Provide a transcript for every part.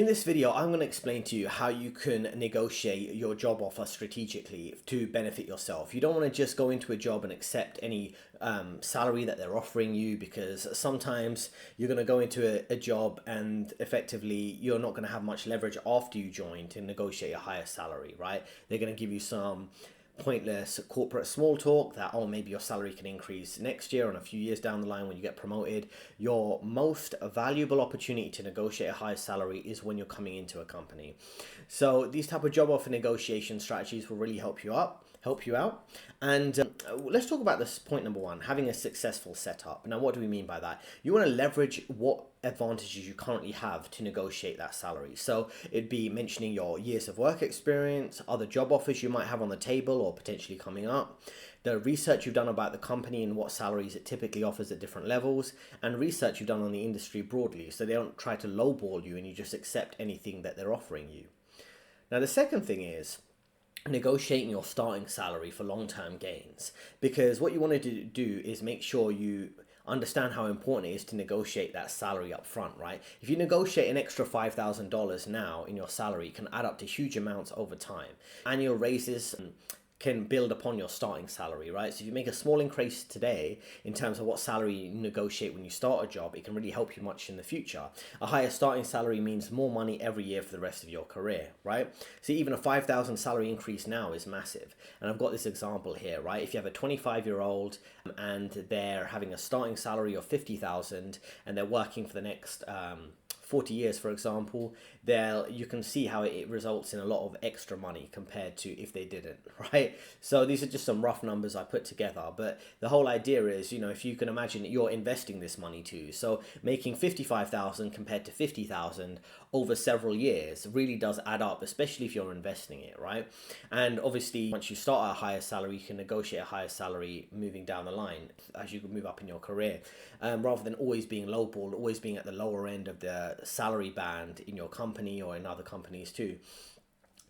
In this video, I'm going to explain to you how you can negotiate your job offer strategically to benefit yourself. You don't want to just go into a job and accept any salary that they're offering you, because sometimes you're going to go into a job and effectively you're not going to have much leverage after you join to negotiate a higher salary, right? They're going to give you some pointless corporate small talk that, oh, maybe your salary can increase next year and a few years down the line when you get promoted. Your most valuable opportunity to negotiate a higher salary is when you're coming into a company. So these type of job offer negotiation strategies will really help you out. And let's talk about this point number one, having a successful setup. Now, what do we mean by that? You want to leverage what advantages you currently have to negotiate that salary. So it'd be mentioning your years of work experience, other job offers you might have on the table or potentially coming up, the research you've done about the company and what salaries it typically offers at different levels, and research you've done on the industry broadly, so they don't try to lowball you and you just accept anything that they're offering you. Now, the second thing is negotiating your starting salary for long-term gains, because what you want to do is make sure you understand how important it is to negotiate that salary up front, right? If you negotiate an extra $5,000 now in your salary, it can add up to huge amounts over time. Annual raises can build upon your starting salary, right? So if you make a small increase today in terms of what salary you negotiate when you start a job, it can really help you much in the future. A higher starting salary means more money every year for the rest of your career, right? So even a 5,000 salary increase now is massive. And I've got this example here, right? If you have a 25-year-old and they're having a starting salary of 50,000 and they're working for the next 40 years, for example, you can see how it results in a lot of extra money compared to if they didn't, right? So these are just some rough numbers I put together, but the whole idea is, if you can imagine you're investing this money too. So making 55,000 compared to 50,000 over several years really does add up, especially if you're investing it, right? And obviously, once you start at a higher salary, you can negotiate a higher salary moving down the line as you move up in your career, rather than always being lowballed, always being at the lower end of the salary band in your company or in other companies too.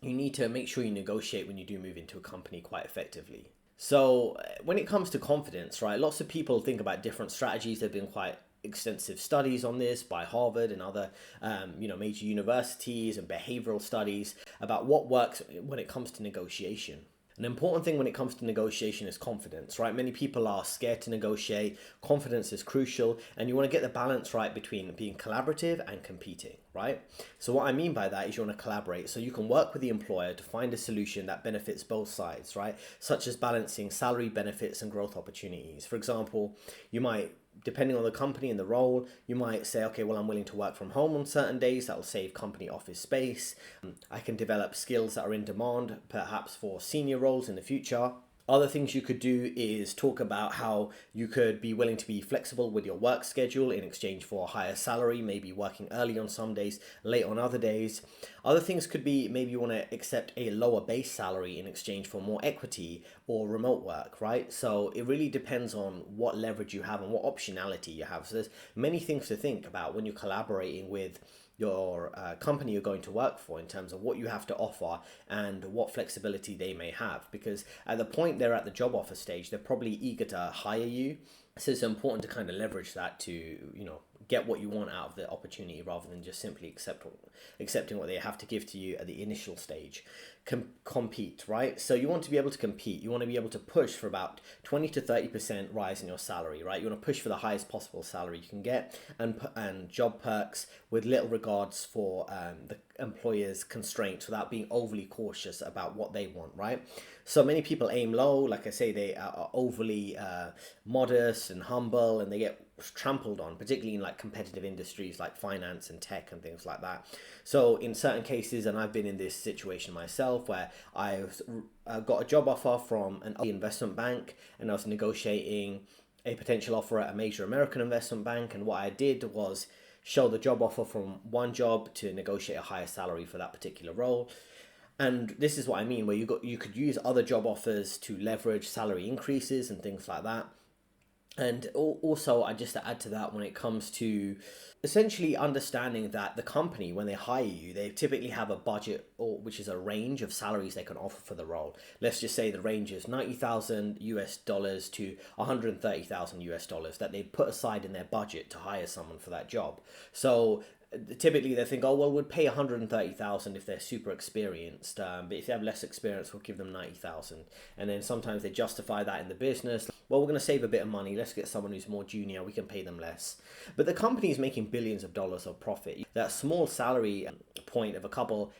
You need to make sure you negotiate when you do move into a company quite effectively. So when it comes to confidence, right, lots of people think about different strategies. There have been quite extensive studies on this by Harvard and other major universities, and behavioral studies about what works when it comes to negotiation. An important thing when it comes to negotiation is confidence, right? Many people are scared to negotiate. Confidence is crucial, and you want to get the balance right between being collaborative and competing, right? So what I mean by that is you want to collaborate so you can work with the employer to find a solution that benefits both sides, right? Such as balancing salary benefits and growth opportunities. For example, you might, depending on the company and the role, you might say, okay, well, I'm willing to work from home on certain days. That will save company office space. I can develop skills that are in demand, perhaps for senior roles in the future. Other things you could do is talk about how you could be willing to be flexible with your work schedule in exchange for a higher salary, maybe working early on some days, late on other days. Other things could be maybe you want to accept a lower base salary in exchange for more equity or remote work, right? So it really depends on what leverage you have and what optionality you have. So there's many things to think about when you're collaborating with your company you're going to work for in terms of what you have to offer and what flexibility they may have, because at the point they're at the job offer stage, they're probably eager to hire you. So it's important to kind of leverage that to, get what you want out of the opportunity rather than just simply accepting what they have to give to you at the initial stage. Compete, right? So you want to be able to compete. You want to be able to push for about 20 to 30% rise in your salary, right? You want to push for the highest possible salary you can get, and job perks with little regards for the employer's constraints without being overly cautious about what they want, right? So many people aim low, like I say, they are overly modest and humble, and they get trampled on, particularly in like competitive industries like finance and tech and things like that. So in certain cases, and I've been in this situation myself, where I've got a job offer from an investment bank, and I was negotiating a potential offer at a major American investment bank, and what I did was show the job offer from one job to negotiate a higher salary for that particular role. And this is what I mean, where you could use other job offers to leverage salary increases and things like that. And also, I just to add to that, when it comes to essentially understanding that the company, when they hire you, they typically have a budget, or which is a range of salaries they can offer for the role. Let's just say the range is $90,000 to $130,000 that they put aside in their budget to hire someone for that job. So typically they think, oh, well, we'd pay 130,000 if they're super experienced, but if they have less experience, we'll give them 90,000. And then sometimes they justify that in the business. Well, we're going to save a bit of money. Let's get someone who's more junior. We can pay them less. But the company is making billions of dollars of profit. That small salary point of a couple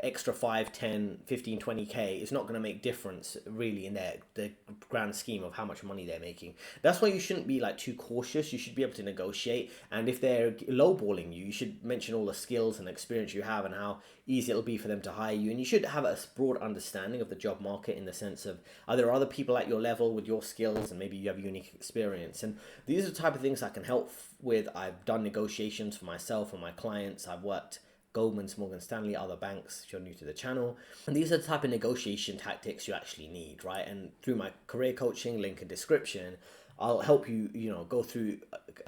extra 5, 10, 15, 20k is not going to make difference really in the grand scheme of how much money they're making. That's why you shouldn't be like too cautious. You should be able to negotiate, and if they're lowballing you, you should mention all the skills and experience you have and how easy it'll be for them to hire you. And you should have a broad understanding of the job market in the sense of, are there other people at your level with your skills and maybe you have unique experience? And these are the type of things I can help with. I've done negotiations for myself and my clients. I've worked Goldman, Morgan Stanley, other banks, if you're new to the channel. And these are the type of negotiation tactics you actually need, right? And through my career coaching, link in description, I'll help you, go through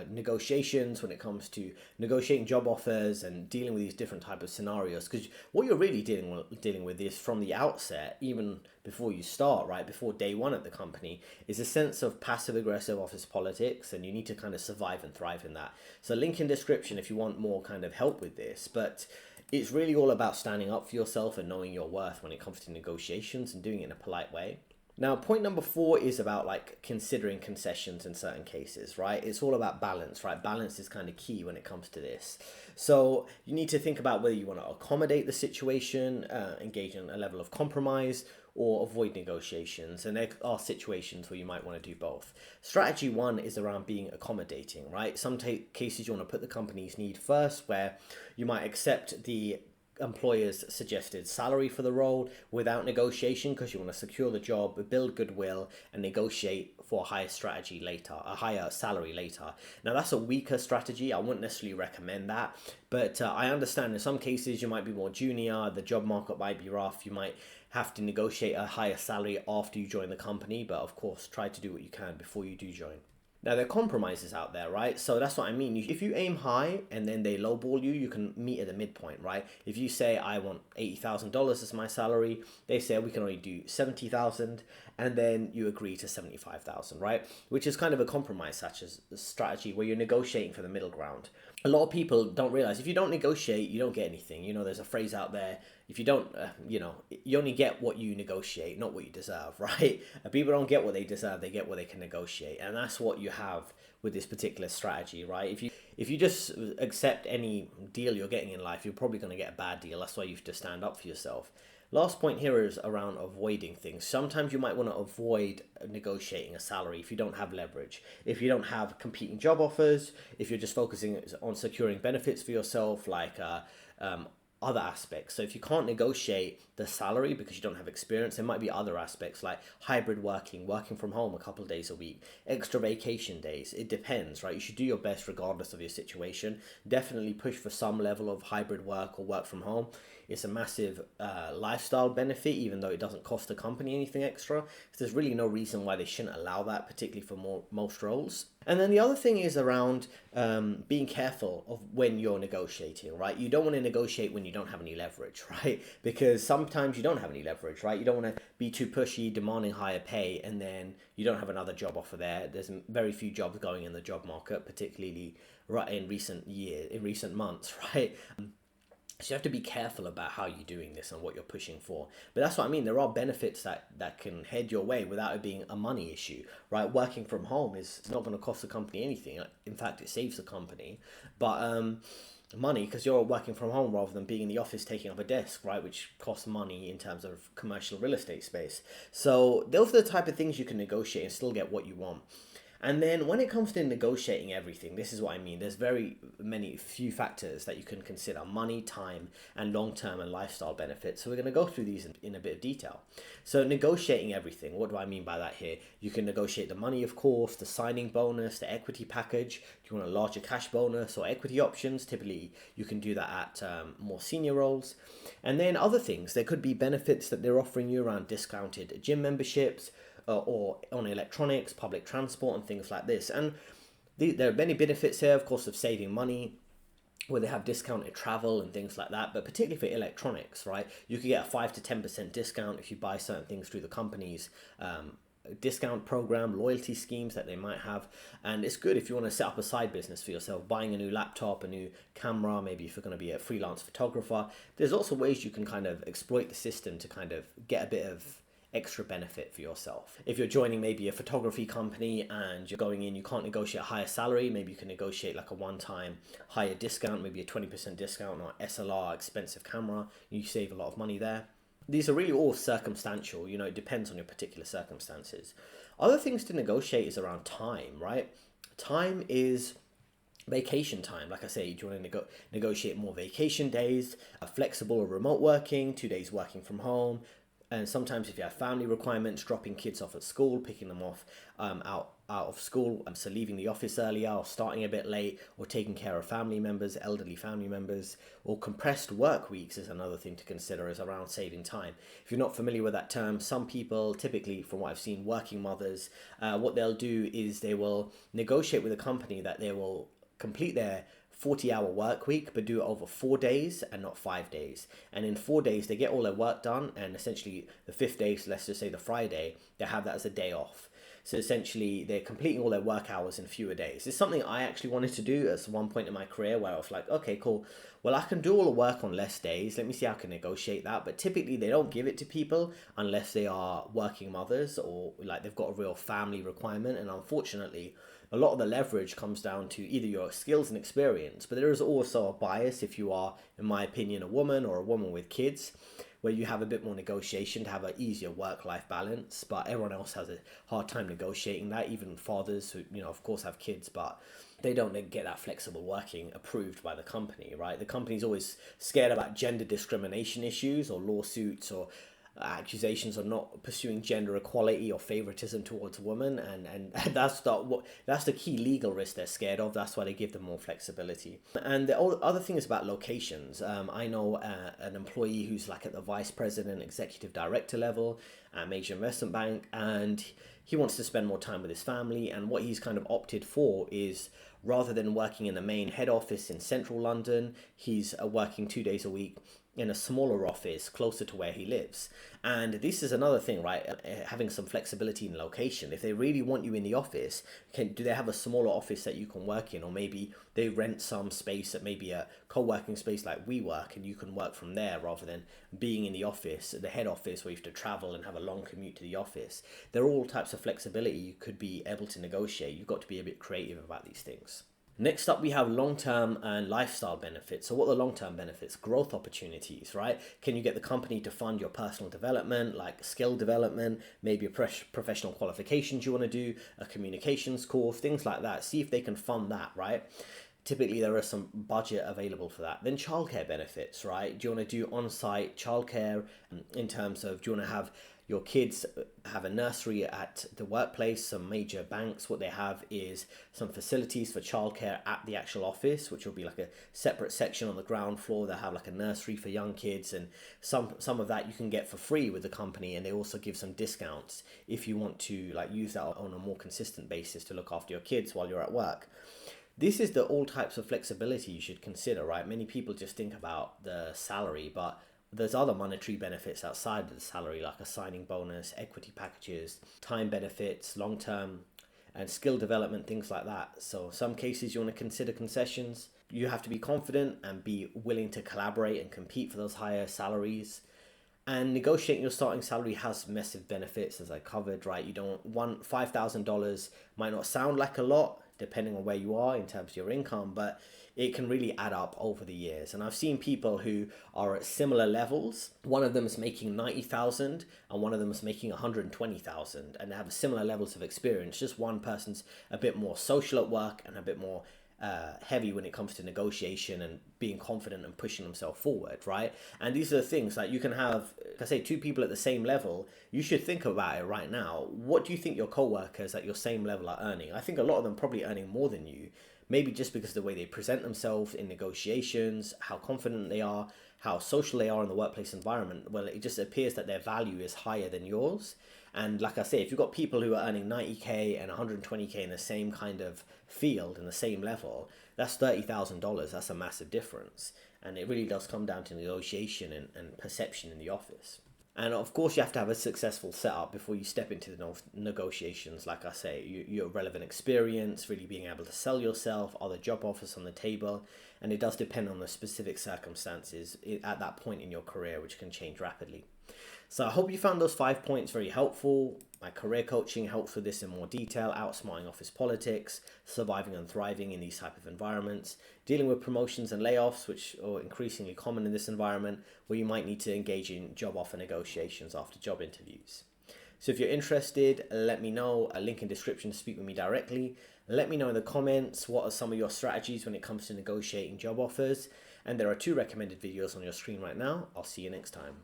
negotiations when it comes to negotiating job offers and dealing with these different type of scenarios. Because what you're really dealing with is from the outset, even before you start, right, before day one at the company, is a sense of passive aggressive office politics, and you need to kind of survive and thrive in that. So link in description if you want more kind of help with this. But it's really all about standing up for yourself and knowing your worth when it comes to negotiations and doing it in a polite way. Now, point number 4 is about like considering concessions in certain cases, right? It's all about balance, right? Balance is kind of key when it comes to this. So you need to think about whether you want to accommodate the situation, engage in a level of compromise, or avoid negotiations. And there are situations where you might want to do both. Strategy 1 is around being accommodating, right? Some cases you want to put the company's need first, where you might accept the employer's suggested salary for the role without negotiation because you want to secure the job, build goodwill, and negotiate for a higher salary later. Now that's a weaker strategy. I wouldn't necessarily recommend that, but I understand in some cases you might be more junior, the job market might be rough, you might have to negotiate a higher salary after you join the company, but of course try to do what you can before you do join. Now, there are compromises out there, right? So that's what I mean. If you aim high and then they lowball you, you can meet at the midpoint, right? If you say, I want $80,000 as my salary, they say we can only do 70,000, and then you agree to 75,000, right? Which is kind of a compromise such as a strategy where you're negotiating for the middle ground. A lot of people don't realize if you don't negotiate, you don't get anything. There's a phrase out there, if you don't, you only get what you negotiate, not what you deserve, right? People don't get what they deserve, they get what they can negotiate. And that's what you have with this particular strategy, right? If you just accept any deal you're getting in life, you're probably going to get a bad deal. That's why you have to stand up for yourself. Last point here is around avoiding things. Sometimes you might want to avoid negotiating a salary if you don't have leverage, if you don't have competing job offers, if you're just focusing on securing benefits for yourself, like other aspects. So if you can't negotiate the salary because you don't have experience, there might be other aspects like hybrid working from home a couple of days a week, extra vacation days. It depends, right? You should do your best regardless of your situation. Definitely push for some level of hybrid work or work from home. It's a massive lifestyle benefit, even though it doesn't cost the company anything extra. So there's really no reason why they shouldn't allow that, particularly for most roles. And then the other thing is around being careful of when you're negotiating, right? You don't want to negotiate when you don't have any leverage, right? Because sometimes you don't have any leverage, right? You don't want to be too pushy, demanding higher pay, and then you don't have another job offer there. There's very few jobs going in the job market, particularly right in recent months, right? So you have to be careful about how you're doing this and what you're pushing for. But that's what I mean. There are benefits that can head your way without it being a money issue, right? Working from home is not going to cost the company anything. In fact, it saves the company. But money, because you're working from home rather than being in the office taking up a desk, right? Which costs money in terms of commercial real estate space. So those are the type of things you can negotiate and still get what you want. And then when it comes to negotiating everything, this is what I mean. There's few factors that you can consider: money, time, and long-term and lifestyle benefits. So we're going to go through these in a bit of detail. So negotiating everything, what do I mean by that here? You can negotiate the money, of course, the signing bonus, the equity package. Do you want a larger cash bonus or equity options? Typically, you can do that at more senior roles. And then other things. There could be benefits that they're offering you around discounted gym memberships, or on electronics, public transport, and things like this. And there are many benefits here, of course, of saving money, where they have discounted travel and things like that. But particularly for electronics, right, you could get a 5 to 10% discount if you buy certain things through the company's discount program, loyalty schemes that they might have. And it's good if you want to set up a side business for yourself, buying a new laptop, a new camera, maybe if you're going to be a freelance photographer. There's also ways you can kind of exploit the system to kind of get a bit of extra benefit for yourself. If you're joining maybe a photography company and you're going in, you can't negotiate a higher salary, maybe you can negotiate like a one-time higher discount, maybe a 20% discount on SLR, expensive camera. You save a lot of money there. These are really all circumstantial, it depends on your particular circumstances. Other things to negotiate is around time, right? Time is vacation time. Like I say, do you want to negotiate more vacation days, flexible or remote working, 2 days working from home, and sometimes if you have family requirements, dropping kids off at school, picking them off out of school, so leaving the office earlier or starting a bit late, or taking care of family members, elderly family members, or compressed work weeks is another thing to consider, is around saving time. If you're not familiar with that term, some people, typically from what I've seen, working mothers, what they'll do is they will negotiate with a company that they will complete their 40-hour work week, but do it over 4 days and not 5 days. And in 4 days, they get all their work done, and essentially the fifth day, so let's just say the Friday, they have that as a day off. So essentially, they're completing all their work hours in fewer days. It's something I actually wanted to do at one point in my career, where I was like, okay, cool. Well, I can do all the work on less days. Let me see how I can negotiate that. But typically, they don't give it to people unless they are working mothers or like they've got a real family requirement. And unfortunately, a lot of the leverage comes down to either your skills and experience, but there is also a bias if you are, in my opinion, a woman or a woman with kids, where you have a bit more negotiation to have an easier work-life balance, but everyone else has a hard time negotiating that, even fathers who, of course have kids, but they don't get that flexible working approved by the company, right? The company's always scared about gender discrimination issues or lawsuits or accusations of not pursuing gender equality or favoritism towards women, and that's the key legal risk they're scared of. That's why they give them more flexibility. And the other thing is about locations. I know an employee who's like at the vice president, executive director level at a major investment bank, and he wants to spend more time with his family, and what he's kind of opted for is, rather than working in the main head office in central London, he's working 2 days a week in a smaller office closer to where he lives. And this is another thing, right? Having some flexibility in location. If they really want you in the office, do they have a smaller office that you can work in? Or maybe they rent some space at maybe a co-working space like WeWork, and you can work from there rather than being in the office, the head office, where you have to travel and have a long commute to the office. There are all types of flexibility you could be able to negotiate. You've got to be a bit creative about these things. Next up, we have long-term and lifestyle benefits. So what are the long-term benefits? Growth opportunities, right? Can you get the company to fund your personal development, like skill development, maybe a professional qualifications you want to do, a communications course, things like that. See if they can fund that, right? Typically, there is some budget available for that. Then childcare benefits, right? Do you want to do on-site childcare in terms of, do you want to have your kids have a nursery at the workplace? Some major banks, what they have is some facilities for childcare at the actual office, which will be like a separate section on the ground floor. They have like a nursery for young kids, and some of that you can get for free with the company, and they also give some discounts if you want to like use that on a more consistent basis to look after your kids while you're at work. This is the all types of flexibility you should consider, right? Many people just think about the salary, but there's other monetary benefits outside of the salary, like a signing bonus, equity packages, time benefits, long-term and skill development, things like that. So some cases you want to consider concessions. You have to be confident and be willing to collaborate and compete for those higher salaries. And negotiating your starting salary has massive benefits, as I covered, right? You don't want $5,000 might not sound like a lot, depending on where you are in terms of your income, but it can really add up over the years. And I've seen people who are at similar levels. One of them is making 90,000 and one of them is making 120,000, and they have similar levels of experience. Just one person's a bit more social at work and a bit more heavy when it comes to negotiation and being confident and pushing themselves forward, right? And these are the things like you can have, like I say, two people at the same level. You should think about it right now. What do you think your co-workers at your same level are earning? I think a lot of them probably earning more than you, maybe just because of the way they present themselves in negotiations, how confident they are, how social they are in the workplace environment. Well, it just appears that their value is higher than yours. And like I say, if you've got people who are earning 90K and 120K in the same kind of field, in the same level, that's $30,000. That's a massive difference. And it really does come down to negotiation and perception in the office. And of course, you have to have a successful setup before you step into the negotiations. Like I say, your relevant experience, really being able to sell yourself, other job offers on the table, and it does depend on the specific circumstances at that point in your career, which can change rapidly. So I hope you found those 5 points very helpful. My career coaching helps with this in more detail, outsmarting office politics, surviving and thriving in these type of environments, dealing with promotions and layoffs, which are increasingly common in this environment, where you might need to engage in job offer negotiations after job interviews. So if you're interested, let me know. A link in description to speak with me directly. Let me know in the comments what are some of your strategies when it comes to negotiating job offers. And there are 2 recommended videos on your screen right now. I'll see you next time.